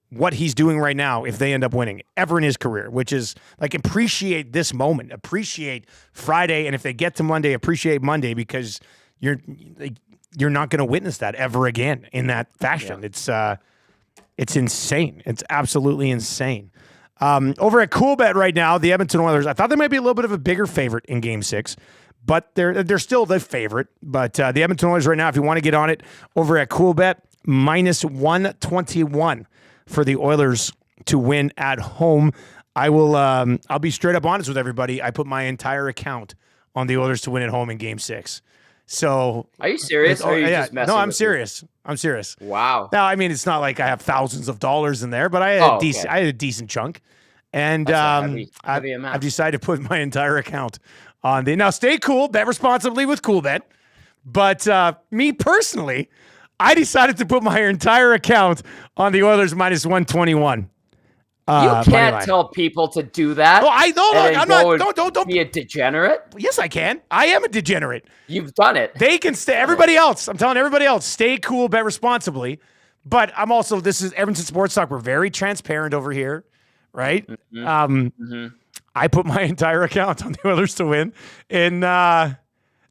what he's doing right now if they end up winning ever in his career, which is like, appreciate this moment, appreciate Friday. And if they get to Monday, appreciate Monday, because you're not going to witness that ever again in that fashion. Yeah. It's insane. It's absolutely insane. Over at Coolbet right now, the Edmonton Oilers, I thought they might be a little bit of a bigger favorite in Game 6, but they're still the favorite. But the Edmonton Oilers right now, if you want to get on it, over at Coolbet, -121 for the Oilers to win at home. I'll be straight up honest with everybody. I put my entire account on the Oilers to win at home in Game 6. So, are you serious? Or are you just messing? No, I'm serious. I'm serious. Wow. Now, I mean, it's not like I have thousands of dollars in there, but I had a decent chunk, and I've decided to put my entire account on the. Now, stay cool, bet responsibly with Coolbet, but me personally, I decided to put my entire account on the Oilers -121. You can't tell people to do that. Oh, I know. I'm not. Don't be a degenerate. Yes, I can. I am a degenerate. You've done it. They can stay. Everybody else. I'm telling everybody else, stay cool, bet responsibly. But I'm also. This is Edmonton Sports Talk. We're very transparent over here, right? Mm-hmm. I put my entire account on the Oilers to win. And no,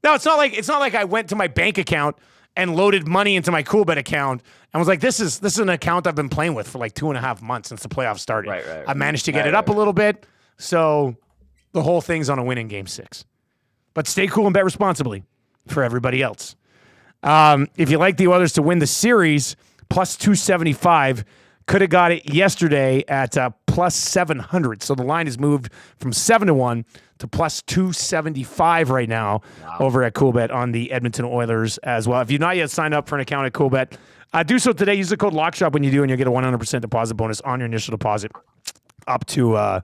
it's not like I went to my bank account and loaded money into my Coolbet account and was like, this is an account I've been playing with for like 2.5 months since the playoffs started. Right. I managed to get it up a little bit. So the whole thing's on a win in Game 6. But stay cool and bet responsibly for everybody else. If you like the Oilers to win the series, +275. Could have got it yesterday at +700. So the line has moved from 7-1 to +275 right now over at Coolbet on the Edmonton Oilers as well. If you've not yet signed up for an account at Coolbet, do so today. Use the code LOCKSHOP when you do, and you'll get a 100% deposit bonus on your initial deposit up to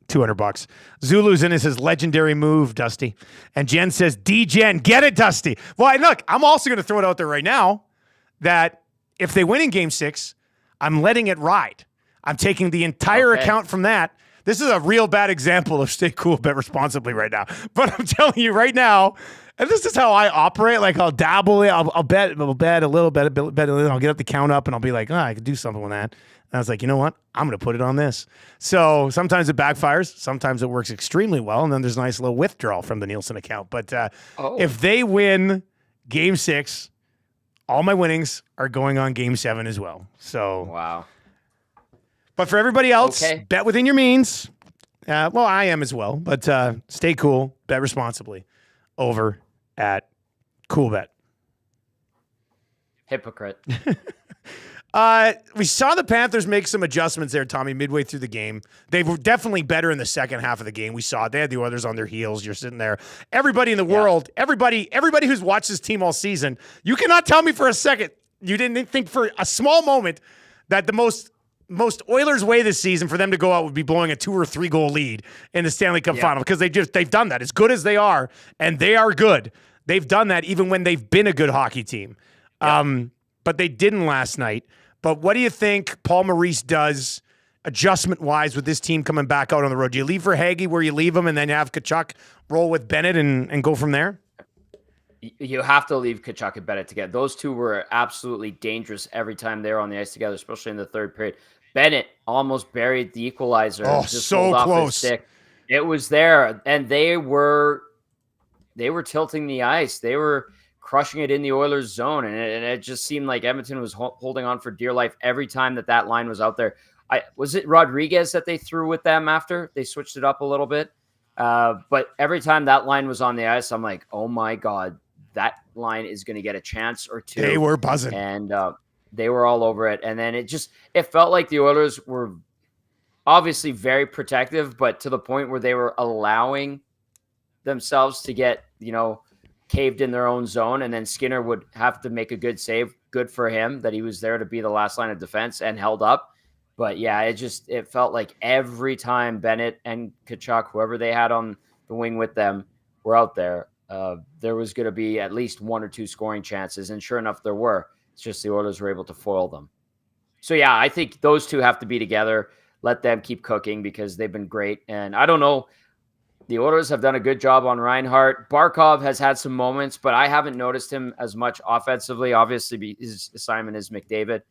$200. Zulu's in his legendary move, Dusty. And Jen says, D-Gen, get it, Dusty. Well, look, I'm also going to throw it out there right now that if they win in Game 6, I'm letting it ride. I'm taking the entire account from that. This is a real bad example of stay cool, bet responsibly right now. But I'm telling you right now, and this is how I operate. Like, I'll dabble it. I'll bet a little bit, I'll get up the count up, and I'll be like, I could do something with that. And I was like, you know what? I'm going to put it on this. So sometimes it backfires. Sometimes it works extremely well. And then there's a nice little withdrawal from the Nielsen account. But if they win Game 6, all my winnings are going on Game 7 as well. So wow. But for everybody else, bet within your means. Well, I am as well. But stay cool, bet responsibly over at Coolbet. Hypocrite. We saw the Panthers make some adjustments there, Tommy, midway through the game. They were definitely better in the second half of the game. We saw it. They had the Oilers on their heels. You're sitting there. Everybody in the world, everybody who's watched this team all season, you cannot tell me for a second, you didn't think for a small moment that the most Oilers way this season for them to go out would be blowing a 2 or 3 goal lead in the Stanley Cup final, because they've done that. As good as they are, and they are good, they've done that even when they've been a good hockey team. But they didn't last night. But what do you think Paul Maurice does adjustment-wise with this team coming back out on the road? Do you leave for Hagee where you leave him and then you have Tkachuk roll with Bennett and go from there? You have to leave Tkachuk and Bennett together. Those two were absolutely dangerous every time they were on the ice together, especially in the third period. Bennett almost buried the equalizer. Oh, Just so rolled off his close. stick. It was there, and they were tilting the ice. They were crushing it in the Oilers' zone, and it just seemed like Edmonton was holding on for dear life every time that line was out there. Was it Rodriguez that they threw with them after they switched it up a little bit? But every time that line was on the ice, I'm like, oh my God, that line is going to get a chance or two. They were buzzing, and they were all over it. And then it felt like the Oilers were obviously very protective, but to the point where they were allowing themselves to get, caved in their own zone. And then Skinner would have to make a good save. Good for him that he was there to be the last line of defense and held up. But yeah, it felt like every time Bennett and Tkachuk, whoever they had on the wing with them, were out there, there was going to be at least one or two scoring chances. And sure enough, there were. It's just the Oilers were able to foil them. So yeah, I think those two have to be together. Let them keep cooking because they've been great. And I don't know, the Oilers have done a good job on Reinhart. Barkov has had some moments, but I haven't noticed him as much offensively. Obviously, his assignment is McDavid.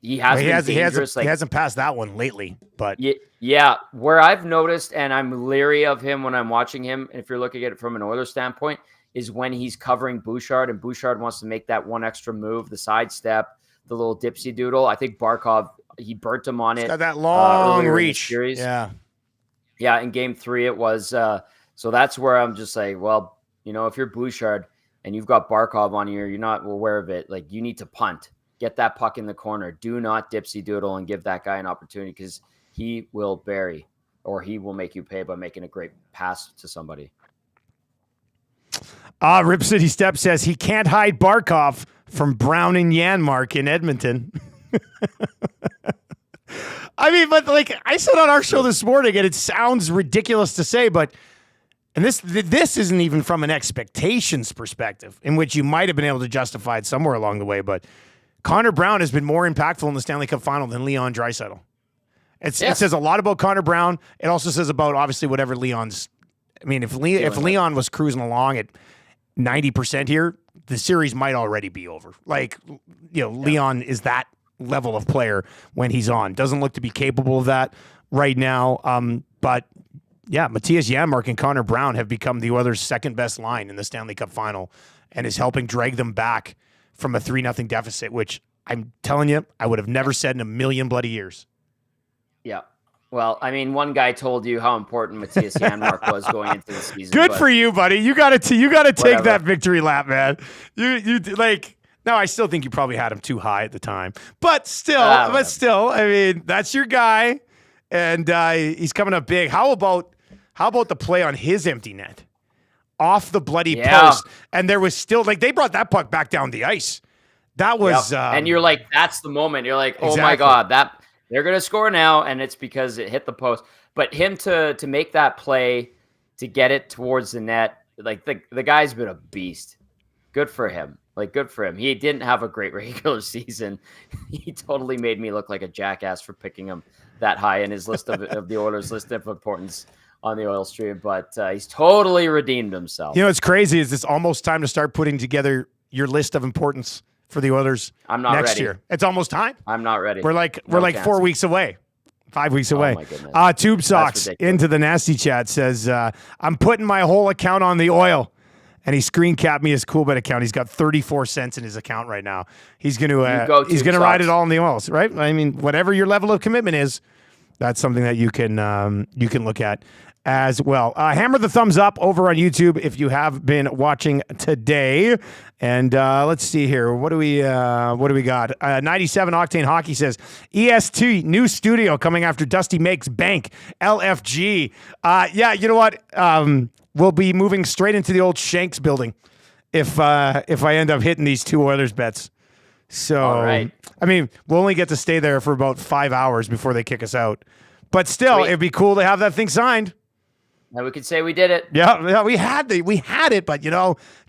He hasn't passed that one lately, but yeah, where I've noticed, and I'm leery of him when I'm watching him, if you're looking at it from an Oilers standpoint, is when he's covering Bouchard, and Bouchard wants to make that one extra move, the sidestep, the little dipsy doodle. I think Barkov, he burnt him on it. He's got that long reach. Yeah, in game 3 it was. So that's where I'm just like, well, if you're Bouchard and you've got Barkov on you, you're not aware of it. Like, you need to punt. Get that puck in the corner. Do not dipsy doodle and give that guy an opportunity, because he will bury, or he will make you pay by making a great pass to somebody. Rip City Step says he can't hide Barkov from Brown and Janmark in Edmonton. I mean, but like I said on our show this morning, and it sounds ridiculous to say, but and this isn't even from an expectations perspective, in which you might have been able to justify it somewhere along the way, but Connor Brown has been more impactful in the Stanley Cup final than Leon Draisaitl. It says a lot about Connor Brown. It also says about obviously whatever Leon's. I mean, if Leon was cruising along at 90% here, the series might already be over. Like, Leon is that level of player when he's on. Doesn't look to be capable of that right now. But yeah, Matthias Janmark and Connor Brown have become the Oilers' second best line in the Stanley Cup final, and is helping drag them back from a 3-0 deficit, which I'm telling you, I would have never said in a million bloody years. Yeah. Well, I mean, one guy told you how important Matthias Janmark was going into the season. Good for you, buddy. You got to take that victory lap, man. You like. Now, I still think you probably had him too high at the time, but still, I mean, that's your guy, and he's coming up big. How about the play on his empty net, off the bloody post, and there was still they brought that puck back down the ice. That was, and you're like, that's the moment. You're like, oh my God, that they're gonna score now, and it's because it hit the post. But him to make that play, to get it towards the net, like the guy's been a beast. Good for him. Good for him. He didn't have a great regular season. He totally made me look like a jackass for picking him that high in his list of the Oilers' list of importance on the Oil Stream. But he's totally redeemed himself. What's crazy is it's almost time to start putting together your list of importance for the Oilers next year. It's almost time. I'm not ready. We're like 4 weeks away. 5 weeks away. Oh my goodness. Tube Socks into the nasty chat says, I'm putting my whole account on the Oil. And he screen capped me his Coolbet account. He's got 34 cents in his account right now. He's going to ride it all in the Oils, right? I mean, whatever your level of commitment is, that's something that you can look at as well. Hammer the thumbs up over on YouTube if you have been watching today. And let's see here. What do we got? 97 Octane Hockey says EST new studio coming after Dusty makes bank. LFG. Yeah, you know what? We'll be moving straight into the old Shanks building if I end up hitting these two Oilers bets. So, all right. I mean, we'll only get to stay there for about 5 hours before they kick us out. But still, it'd be cool to have that thing signed. Now we could say we did it. Yeah, we had it, but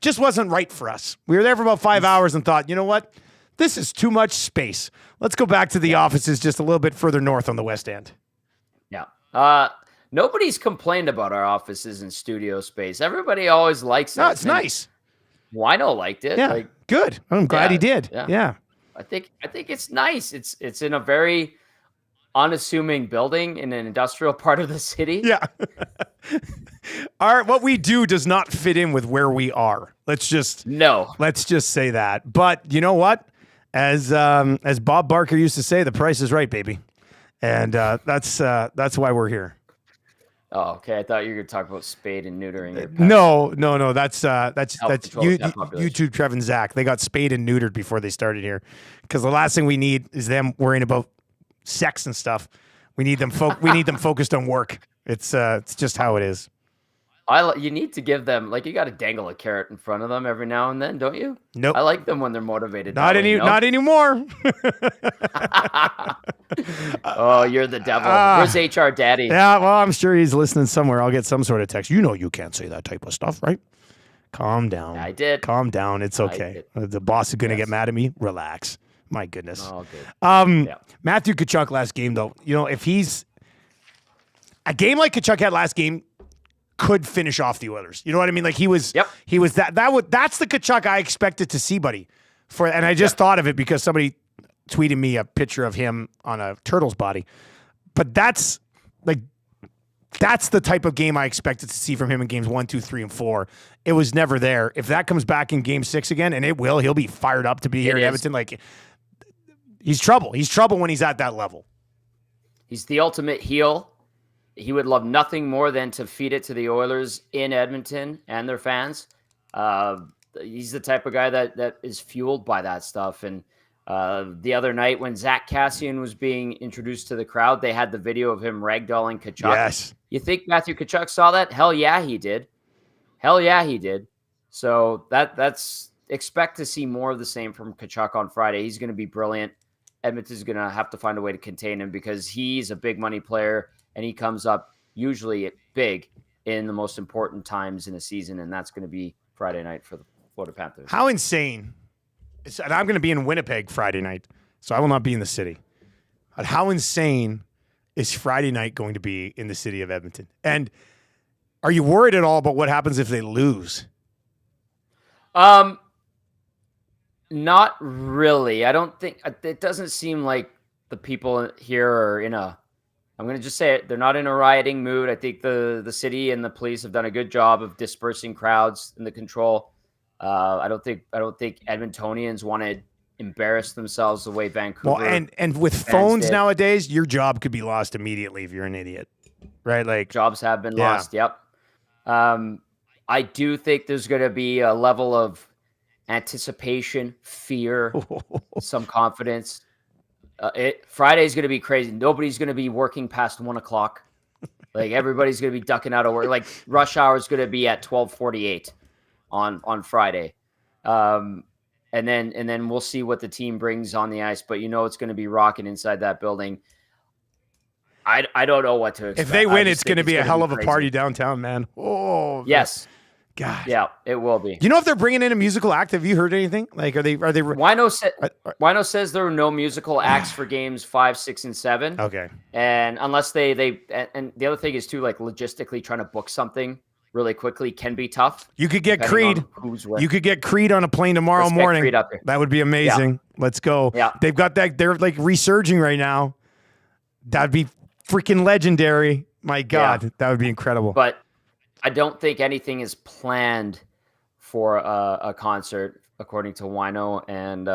just wasn't right for us. We were there for about 5 hours and thought, you know what? This is too much space. Let's go back to the offices just a little bit further north on the West End. Yeah. Nobody's complained about our offices and studio space. Everybody always likes it. No, it's nice. Wino liked it. Yeah, Like, good. I'm glad he did. Yeah. I think it's nice. It's in a very unassuming building in an industrial part of the city. Yeah. What we do does not fit in with where we are. Let's just say that. But you know what? As Bob Barker used to say, the price is right, baby. And that's why we're here. Oh, okay. I thought you were going to talk about spade and neutering your pets. No. That's YouTube, Trev and Zach. They got spayed and neutered before they started here, because the last thing we need is them worrying about sex and stuff. We need them focused on work. It's just how it is. You need to give them, like, you got to dangle a carrot in front of them every now and then, don't you? Nope. I like them when they're motivated. Not anymore. Oh, you're the devil. Where's HR Daddy? Yeah, well, I'm sure he's listening somewhere. I'll get some sort of text. You know you can't say that type of stuff, right? Calm down. I did. Calm down. It's okay. The boss is going to get mad at me. Relax. My goodness. Oh, good. Matthew Tkachuk last game, though, if he's a game like Tkachuk had last game, could finish off the Oilers. You know what I mean? Like he was that's the Tkachuk I expected to see, buddy. And I just thought of it because somebody tweeted me a picture of him on a turtle's body. But that's the type of game I expected to see from him in games 1, 2, 3, and 4. It was never there. If that comes back in game 6 again, and it will, he'll be fired up to be here in Edmonton. Like, he's trouble. He's trouble when he's at that level. He's the ultimate heel. He would love nothing more than to feed it to the Oilers in Edmonton and their fans. He's the type of guy that is fueled by that stuff. And the other night when Zach Kassian was being introduced to the crowd, they had the video of him ragdolling Tkachuk. Yes. You think Matthew Tkachuk saw that? Hell yeah, he did. So that's expect to see more of the same from Tkachuk on Friday. He's going to be brilliant. Edmonton's going to have to find a way to contain him because he's a big money player. And he comes up usually big in the most important times in a season, and that's going to be Friday night for the Florida Panthers. How insane. And I'm going to be in Winnipeg Friday night, so I will not be in the city. But how insane is Friday night going to be in the city of Edmonton? And are you worried at all about what happens if they lose? Not really. I don't think it doesn't seem like the people here are in a, I'm going to just say it, they're not in a rioting mood. I think the city and the police have done a good job of dispersing crowds and the control. I don't think Edmontonians want to embarrass themselves the way Vancouver. Well, and with phones nowadays, your job could be lost immediately if you're an idiot, right? Like jobs have been lost. Yep. I do think there's going to be a level of anticipation, fear, some confidence. Friday's going to be crazy. Nobody's going to be working past 1:00. Like everybody's going to be ducking out of work. Like rush hour is going to be at 12:48 on Friday. And then we'll see what the team brings on the ice, but it's going to be rocking inside that building. I don't know what to expect. If they win, it's going to be a hell of a party downtown, man. Oh, yes. God. Yeah, it will be. Do you know if they're bringing in a musical act? Have you heard anything? Like, are they? Wino says there are no musical acts for games 5, 6, and 7. Okay. And unless they and the other thing is too, like logistically trying to book something really quickly can be tough. You could get Creed. You could get Creed on a plane tomorrow morning. That would be amazing. Yeah. Let's go. Yeah. They've got that. They're like resurging right now. That'd be freaking legendary. My God, that would be incredible. But I don't think anything is planned for a concert, according to Wino, and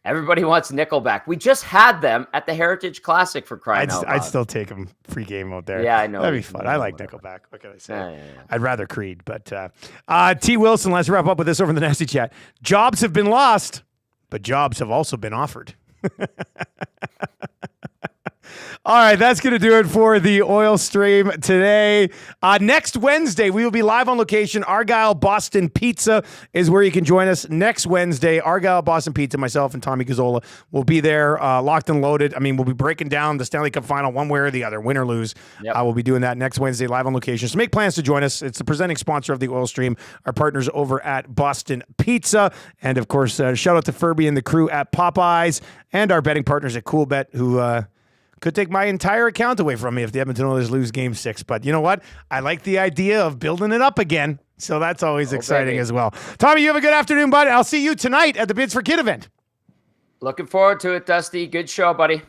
everybody wants Nickelback. We just had them at the Heritage Classic for crying out loud. I'd still take them free game out there. Yeah, I know. That'd be fun. I like Nickelback. What can I say? Yeah. I'd rather Creed, but T. Wilson, let's wrap up with this over in the Nasty Chat. Jobs have been lost, but jobs have also been offered. All right, that's going to do it for the Oil Stream today. Next Wednesday, we will be live on location. Argyle Boston Pizza is where you can join us next Wednesday. Argyle Boston Pizza, myself and Tommy Gazzola will be there, locked and loaded. I mean, we'll be breaking down the Stanley Cup Final one way or the other, win or lose. Yep. We'll be doing that next Wednesday live on location. So make plans to join us. It's the presenting sponsor of the Oil Stream, our partners over at Boston Pizza. And, of course, shout out to Furby and the crew at Popeyes and our betting partners at Coolbet, who Could take my entire account away from me if the Edmonton Oilers lose Game 6. But you know what? I like the idea of building it up again. So that's always exciting as well. Tommy, you have a good afternoon, buddy. I'll see you tonight at the Bids for Kid event. Looking forward to it, Dusty. Good show, buddy.